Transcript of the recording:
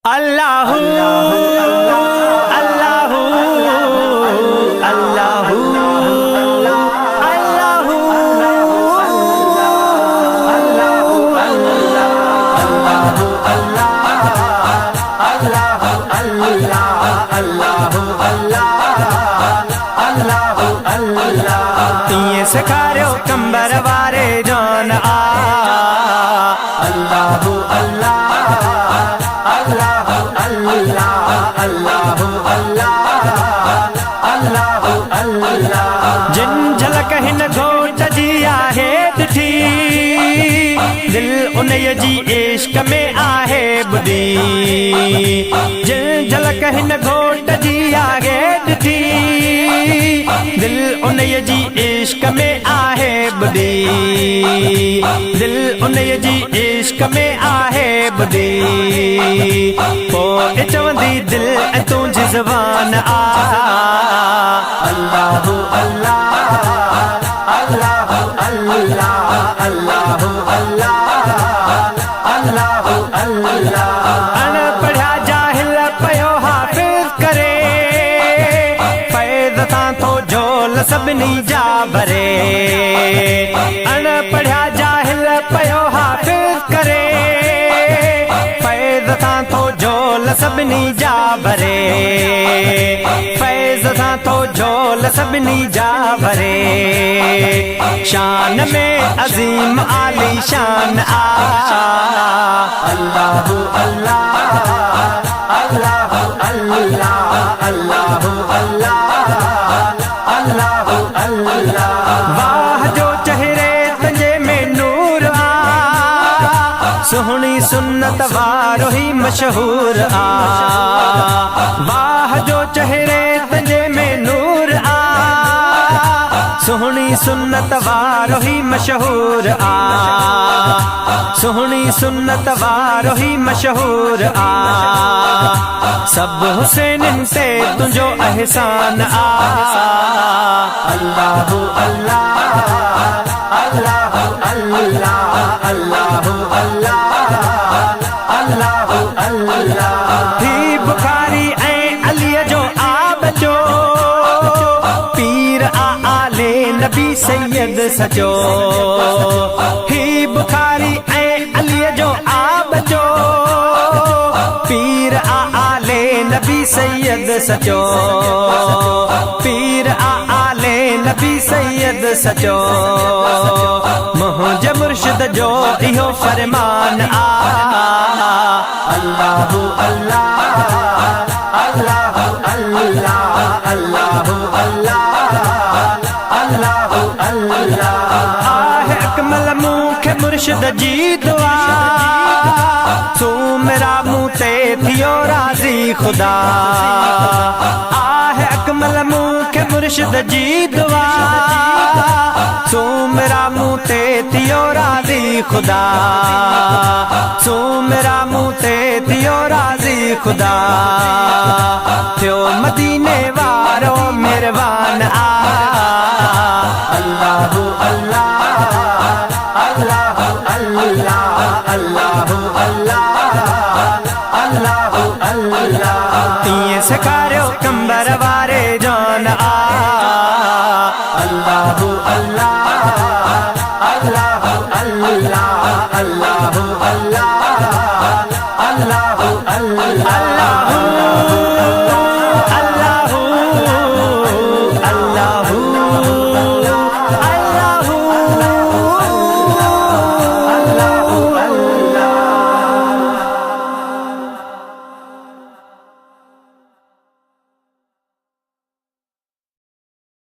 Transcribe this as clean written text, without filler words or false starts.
अल्लाहू अल्लाहू अल्लाहू अल्लाहू तीए सिखारियो कंबर वारे जान आ अल्लाहू अल्लाह अल्लाहू अल्लाह जिन झलक हिन घोट जी आहे ॾिठी दिल उन्हीअ जी इश्क में आहे बुधी जिन झलक हिन घोट जी आहे ॾिठी दिल उन्हीअ जी इश्क में आहे बुधी दिल उन्हीअ जी इश्क में आहे बुधी पोइ चवंदी दिल ऐं तुंहिंजी ज़बान आ अल्लाहू अल्लाह अल्लाहू अल्लाह अल्लाहू अल्लाह अल्लाहू अल्लाह अनपढ़िया जाहिल पयो हाफ़िज़ करे फ़ैज़ सां थो झोल सभिनी जा भरे अनपढ़िया जाहिल पयो हाफ़िज़ करे फ़ैज़ सां थो झोल सभिनी जा भरे फ़ैज़ सां थो झोल सभिनी जा भरे शान में अज़ीम आली शान आ अल्लाहू अल्लाह अल्लाहू अल्लाह अल्लाहू अल्लाह अल्लाहू अल्लाह वाह जो चेहरे तुंहिंजे में नूर आ सुहिणी सुन्नत वारो ही मशहूर आ वाह जो चेहरे तुंहिंजे में नूर आ सुहिणी सुन्नत वारो ही मशहूर आ सुहिणी सुन्नत वारो ही मशहूर आ सब हुसैनन ते तुंहिंजो एहसान आ अल्लाहू अल्लाह अल्लाहू अल्लाह अल्लाहू अल्लाह अल्लाहू अल्लाह थी बुखारी ऐं अलीअ जो आब जो पीर आले नबी सैयद सचो ही बुखारी ऐं अलीअ जो आब जो पीर आले नबी सैयद सचो पीर आले नबी सैयद सचो मुंहिंजे मुर्शिद जो इहो फरमान आ अल्लाहू अल्लाह अल्लाहू अल्लाह अल्लाहू अल्लाह अल्लाहू अल्लाह आहे अकमल मूंखे मुर्शिद जी दुआ तू मेरा मुंह ते थियो राज़ी खुदा आहे अकमल मूंखे मुर्शिद जी दुआ तू मेरा मुंह ते थियो राज़ी खुदा तू मेरा मुंह ते थियो राज़ी खुदा थियो मदीने वारो मेहरबान आ अल्लाहू अल्लाह अल्लाहू अल्लाह अल्लाहू अल्लाह अल्लाहू अल्लाह तीए सिखारियो कंबर वारे जान आ अल्लाहू अल्लाह अल्लाहू अल्लाह अल्लाहू अल्लाह अल्लाहू अल्लाह